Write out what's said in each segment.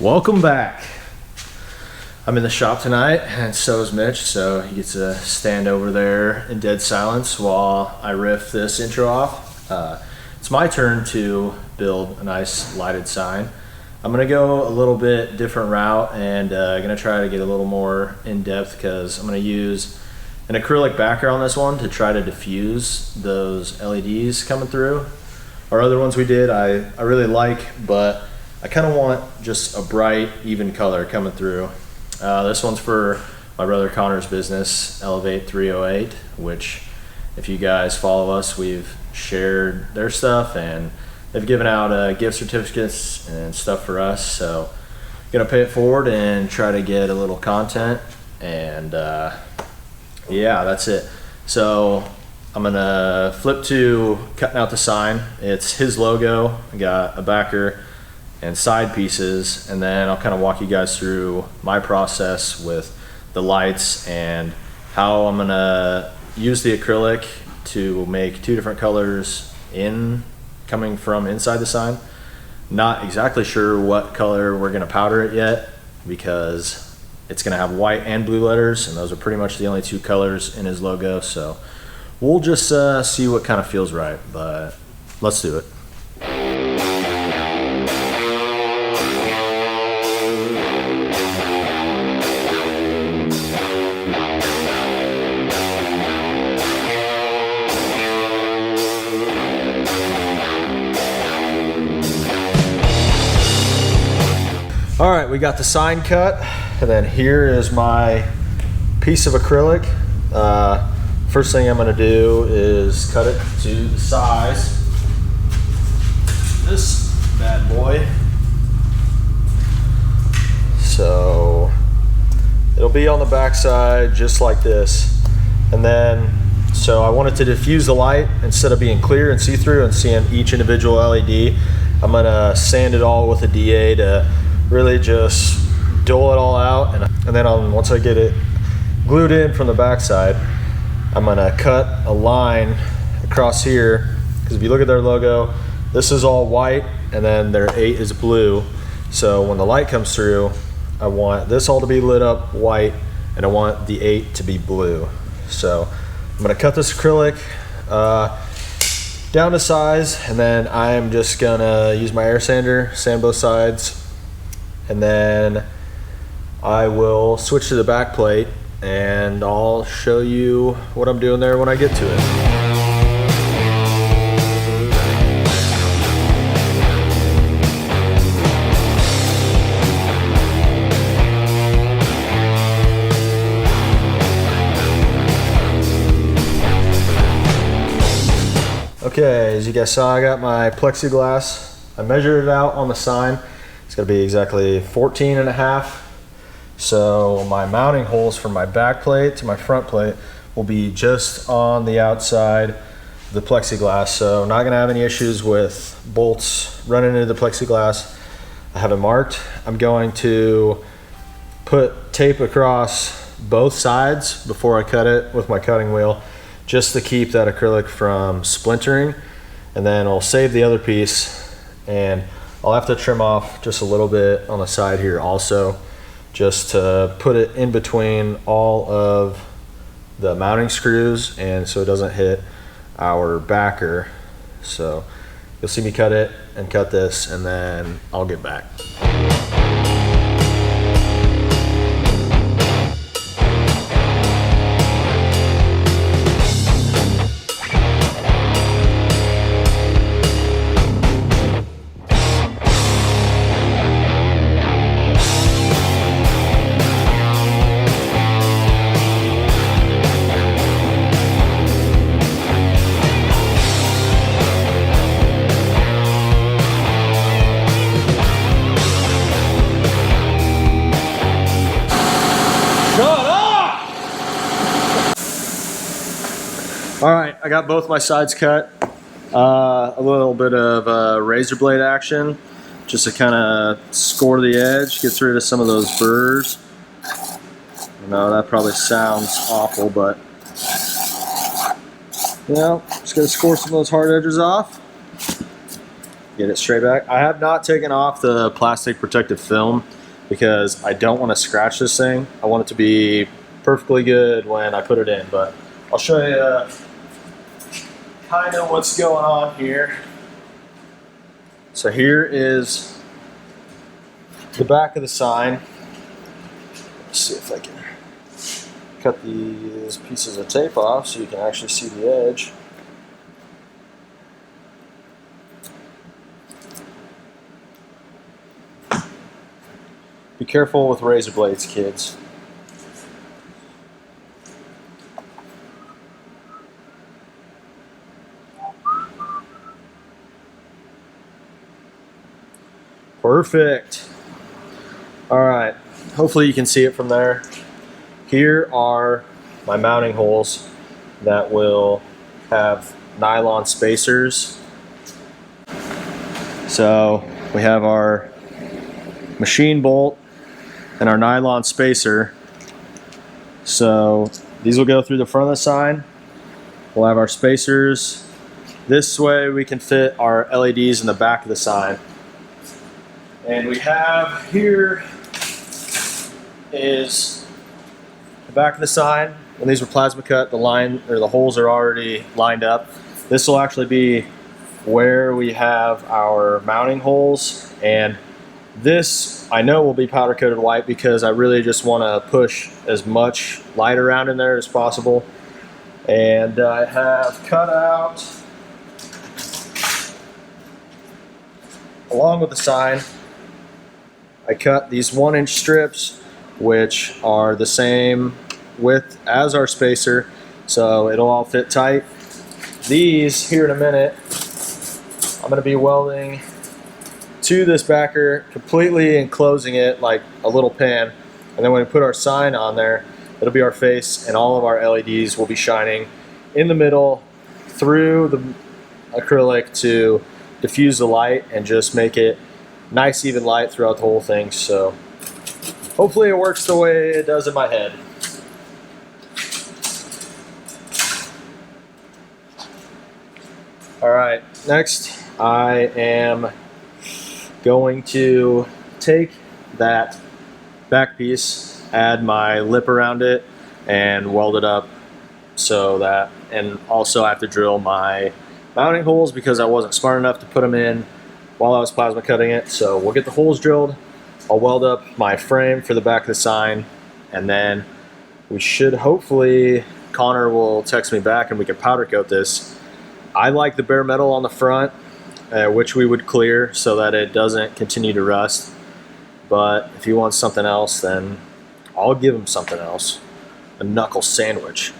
Welcome back. I'm in the shop tonight, and so is Mitch, so he gets to stand over there in dead silence while I riff this intro off. It's my turn to build a nice lighted sign. I'm gonna go a little bit different route and gonna try to get a little more in depth because I'm gonna use an acrylic backer on this one to try to diffuse those LEDs coming through. Our other ones we did I really like, but I kind of want just a bright, even color coming through. This one's for my brother Connor's business, Elevate 308, which if you guys follow us, we've shared their stuff and they've given out gift certificates and stuff for us. So I'm gonna pay it forward and try to get a little content, and yeah, that's it. So I'm gonna flip to cutting out the sign. It's his logo. I got a backer and side pieces, and then I'll kind of walk you guys through my process with the lights and how I'm gonna use the acrylic to make two different colors coming from inside the sign. Not exactly sure what color we're gonna powder it yet because it's gonna have white and blue letters, and those are pretty much the only two colors in his logo. So we'll just see what kind of feels right, but let's do it. All right, we got the sign cut, and then here is my piece of acrylic. First thing I'm gonna do is cut it to the size. This bad boy. So it'll be on the back side just like this. And then, so I want it to diffuse the light instead of being clear and see-through and seeing each individual LED. I'm gonna sand it all with a DA to really just dole it all out, and then once I get it glued in from the backside, I'm gonna cut a line across here, because if you look at their logo, this is all white and then their 8 is blue. So when the light comes through, I want this all to be lit up white and I want the 8 to be blue. So I'm gonna cut this acrylic down to size, and then I'm just gonna use my air sander, sand both sides, and then I will switch to the back plate and I'll show you what I'm doing there when I get to it. Okay, as you guys saw, I got my plexiglass. I measured it out on the sign. It's gonna be exactly 14.5. So my mounting holes from my back plate to my front plate will be just on the outside of the plexiglass. So not gonna have any issues with bolts running into the plexiglass. I have it marked. I'm going to put tape across both sides before I cut it with my cutting wheel, just to keep that acrylic from splintering. And then I'll save the other piece, and I'll have to trim off just a little bit on the side here also, just to put it in between all of the mounting screws and so it doesn't hit our backer. So you'll see me cut it and cut this, and then I'll get back. All right, I got both my sides cut. A little bit of razor blade action, just to kind of score the edge, gets rid of some of those burrs. I know that probably sounds awful, but you know, just gotta score some of those hard edges off. get it straight back. I have not taken off the plastic protective film because I don't want to scratch this thing. I want it to be perfectly good when I put it in, but I'll show you kind of what's going on here. So here is the back of the sign. Let's see if I can cut these pieces of tape off so you can actually see the edge. Be careful with razor blades, kids. Perfect. All right, hopefully you can see it from there. Here are my mounting holes that will have nylon spacers. So we have our machine bolt and our nylon spacer. So these will go through the front of the sign. We'll have our spacers. This way we can fit our LEDs in the back of the sign. And we have here is the back of the sign. When these were plasma cut, the line or the holes are already lined up. This will actually be where we have our mounting holes, and this I know will be powder coated white because I really just want to push as much light around in there as possible. And I have cut out, along with the sign, I cut these 1-inch strips, which are the same width as our spacer, so it'll all fit tight. These here in a minute, I'm going to be welding to this backer, completely enclosing it like a little pan. And then when we put our sign on there, it'll be our face, and all of our LEDs will be shining in the middle through the acrylic to diffuse the light and just make it nice even light throughout the whole thing. So hopefully it works the way it does in my head. All right, next I am going to take that back piece, add my lip around it, and weld it up so that, and also I have to drill my mounting holes because I wasn't smart enough to put them in while I was plasma cutting it. So we'll get the holes drilled. I'll weld up my frame for the back of the sign, and then we should hopefully, Connor will text me back and we can powder coat this. I like the bare metal on the front, which we would clear so that it doesn't continue to rust. But if he wants something else, then I'll give him something else. A knuckle sandwich.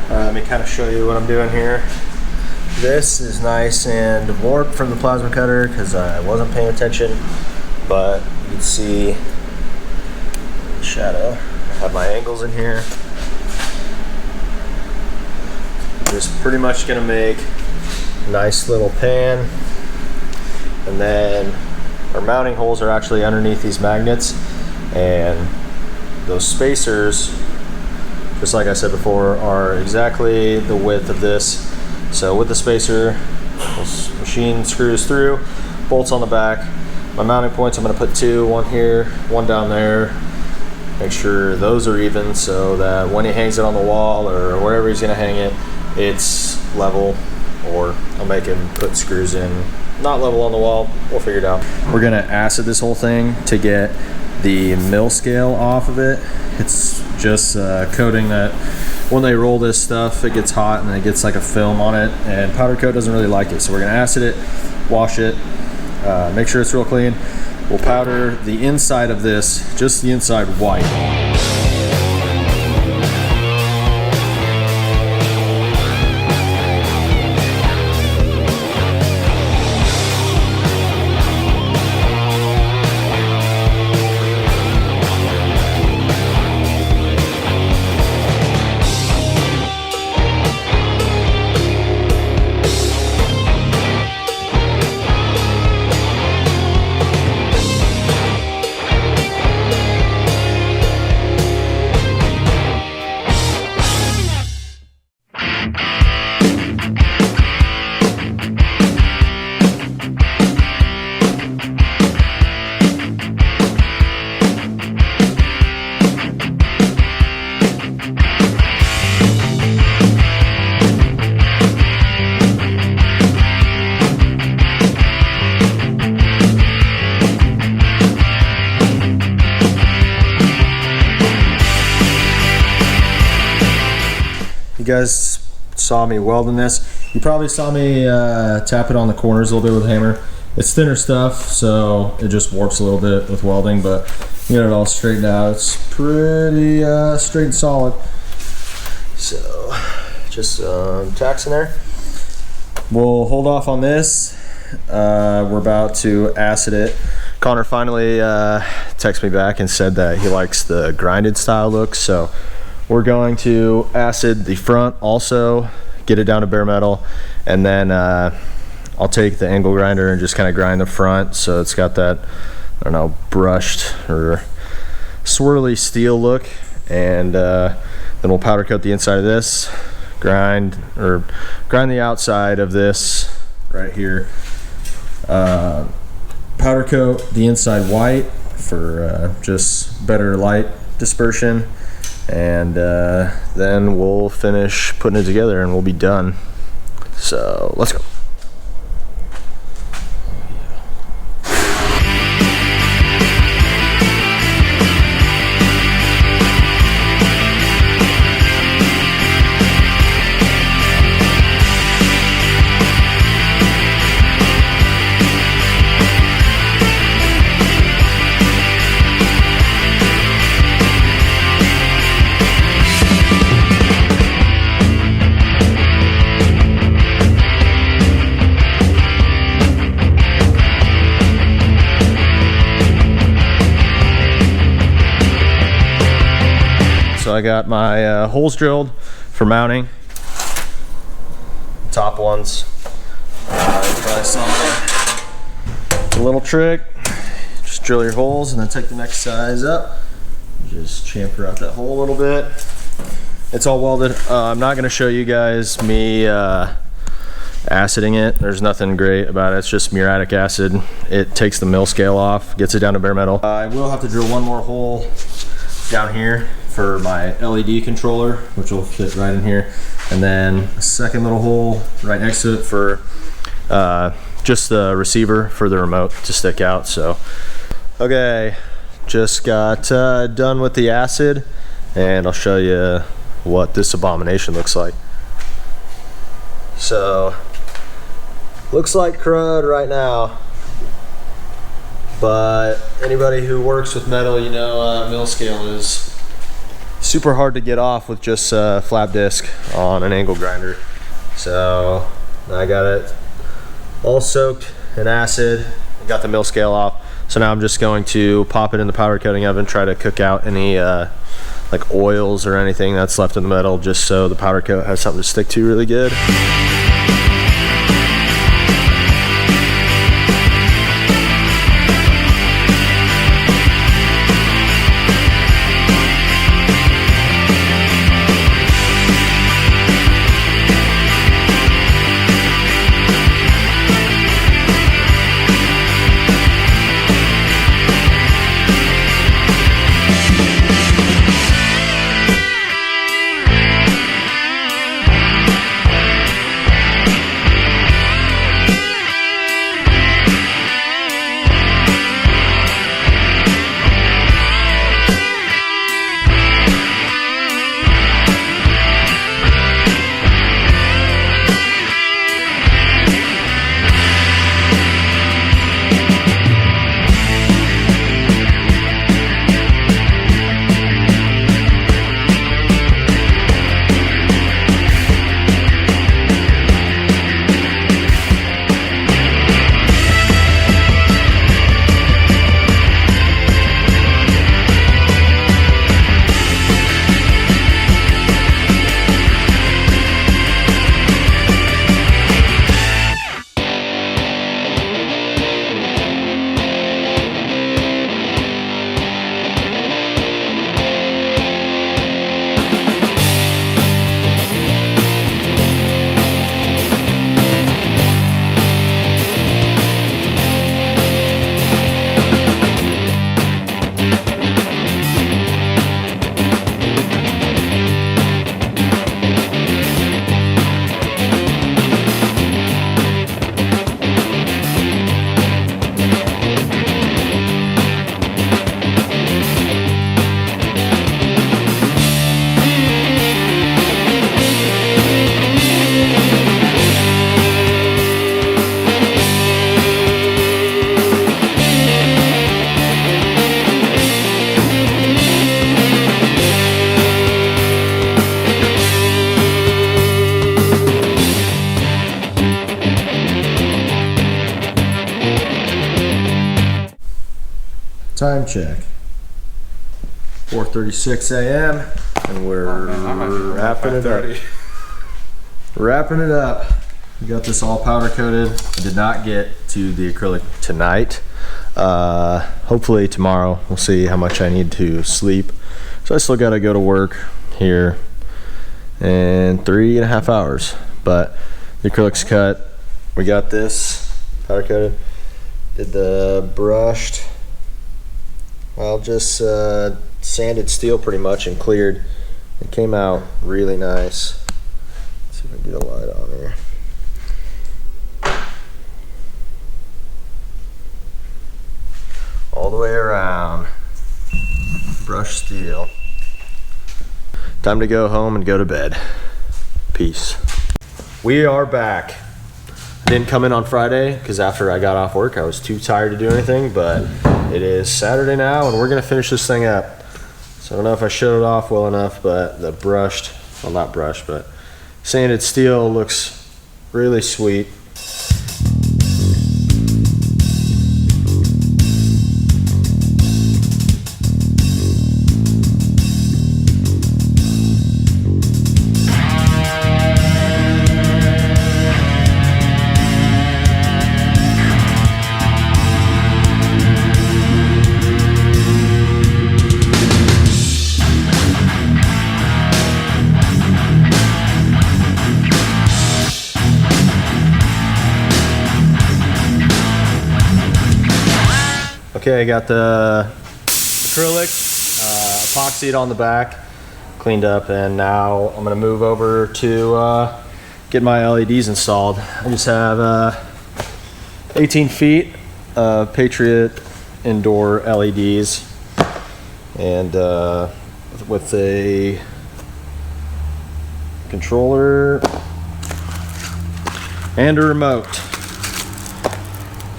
Let me kind of show you what I'm doing here. This is nice and warped from the plasma cutter because I wasn't paying attention, but you can see the shadow. I have my angles in here. Just pretty much gonna make a nice little pan, and then our mounting holes are actually underneath these magnets, and those spacers, just like I said before, are exactly the width of this. So with the spacer, this machine screws through, bolts on the back. My mounting points, I'm going to put 2, one here, one down there. Make sure those are even so that when he hangs it on the wall or wherever he's going to hang it, it's level. Or I'll make him put screws in not level on the wall. We'll figure it out. We're going to acid this whole thing to get the mill scale off of it. It's just coating that when they roll this stuff, it gets hot and it gets like a film on it, and powder coat doesn't really like it. So we're gonna acid it, wash it, make sure it's real clean. We'll powder the inside of this, just the inside, white. you guys saw me welding this. You probably saw me tap it on the corners a little bit with a hammer. It's thinner stuff, so it just warps a little bit with welding, but you get it all straightened out. It's pretty straight and solid. So just tacks in there. We'll hold off on this. We're about to acid it. Connor finally texted me back and said that he likes the grinded style look, so we're going to acid the front also, get it down to bare metal, and then I'll take the angle grinder and just kind of grind the front so it's got that, I don't know, brushed or swirly steel look, and then we'll powder coat the inside of this, grind the outside of this right here, powder coat the inside white for just better light dispersion, and then we'll finish putting it together and we'll be done. So let's go. So I got my holes drilled for mounting, top ones. Probably saw a little trick. Just drill your holes and then take the next size up. Just chamfer out that hole a little bit. It's all welded. I'm not going to show you guys me aciding it. There's nothing great about it. It's just muriatic acid. It takes the mill scale off, gets it down to bare metal. I will have to drill one more hole down here for my LED controller, which will fit right in here, and then a second little hole right next to it for just the receiver for the remote to stick out. So okay, just got done with the acid, and I'll show you what this abomination looks like. So looks like crud right now, but anybody who works with metal, you know, mill scale is super hard to get off with just a flap disc on an angle grinder. So I got it all soaked in acid, got the mill scale off. So now I'm just going to pop it in the powder coating oven, try to cook out any like oils or anything that's left in the metal, just so the powder coat has something to stick to really good. Time check. 4:36 a.m. and we're wrapping it up. Wrapping it up. We got this all powder coated. I did not get to the acrylic tonight. Hopefully tomorrow. We'll see how much I need to sleep. So I still gotta go to work here in 3.5 hours. But the acrylic's cut. We got this powder coated. Did the brushed, well, just sanded steel pretty much and cleared. It came out really nice. Let's see if I can get a light on here. All the way around. Brushed steel. Time to go home and go to bed. Peace. We are back. I didn't come in on Friday because after I got off work I was too tired to do anything, but it is Saturday now and we're gonna finish this thing up. So I don't know if I showed it off well enough, but the brushed, well not brushed, but sanded steel looks really sweet. Okay, I got the acrylic, epoxied on the back, cleaned up, and now I'm gonna move over to get my LEDs installed. I just have 18 feet of Patriot indoor LEDs, and with a controller and a remote.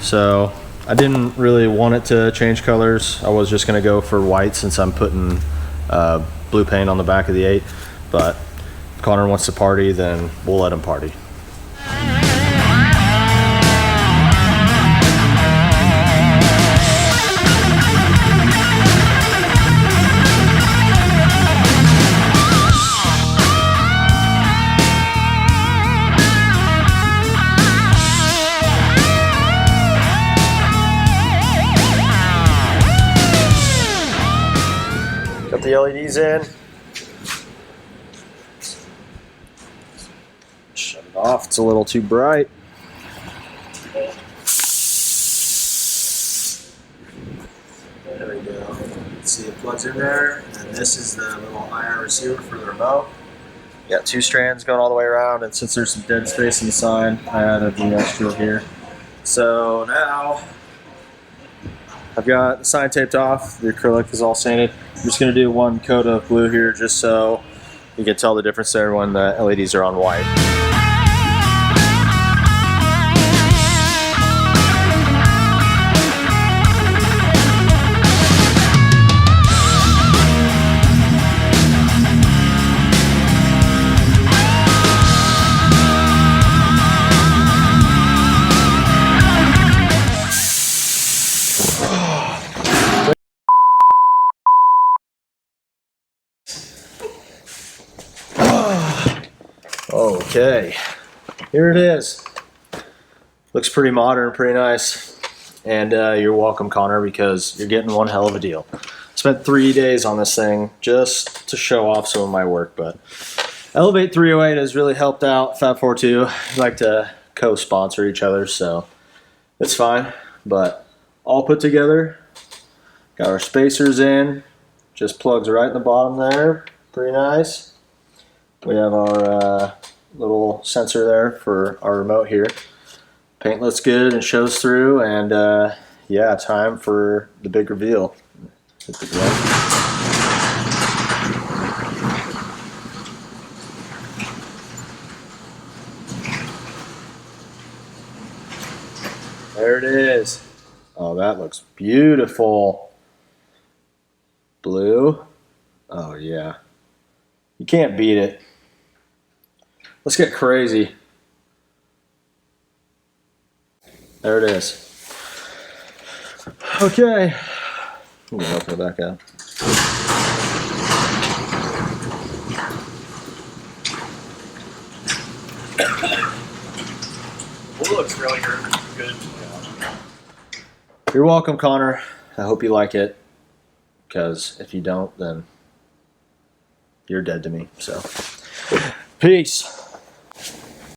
So I didn't really want it to change colors. I was just gonna go for white since I'm putting blue paint on the back of the 8, but if Connor wants to party, then we'll let him party. Got the LEDs in. Shut it off, it's a little too bright. There we go. See, it plugs in there, and this is the little IR receiver for the remote. Got 2 strands going all the way around, and since there's some dead space in the side, I added the extra here. So now I've got the sign taped off, the acrylic is all sanded. I'm just going to do 1 coat of blue here just so you can tell the difference there when the LEDs are on white. Okay, here it is. Looks pretty modern, pretty nice. And you're welcome, Connor, because you're getting one hell of a deal. Spent 3 days on this thing just to show off some of my work, but Elevate 308 has really helped out Fab 42. We like to co-sponsor each other, so it's fine. But all put together, got our spacers in, just plugs right in the bottom there, pretty nice. We have our little sensor there for our remote here. Paint looks good and shows through, and yeah, time for the big reveal. Hit the glove. There it is. Oh, that looks beautiful. Blue. Oh yeah. You can't beat it. Let's get crazy. There it is. Okay. We'll help it back out. It looks really good. You're welcome, Connor. I hope you like it, because if you don't, then you're dead to me. So, peace.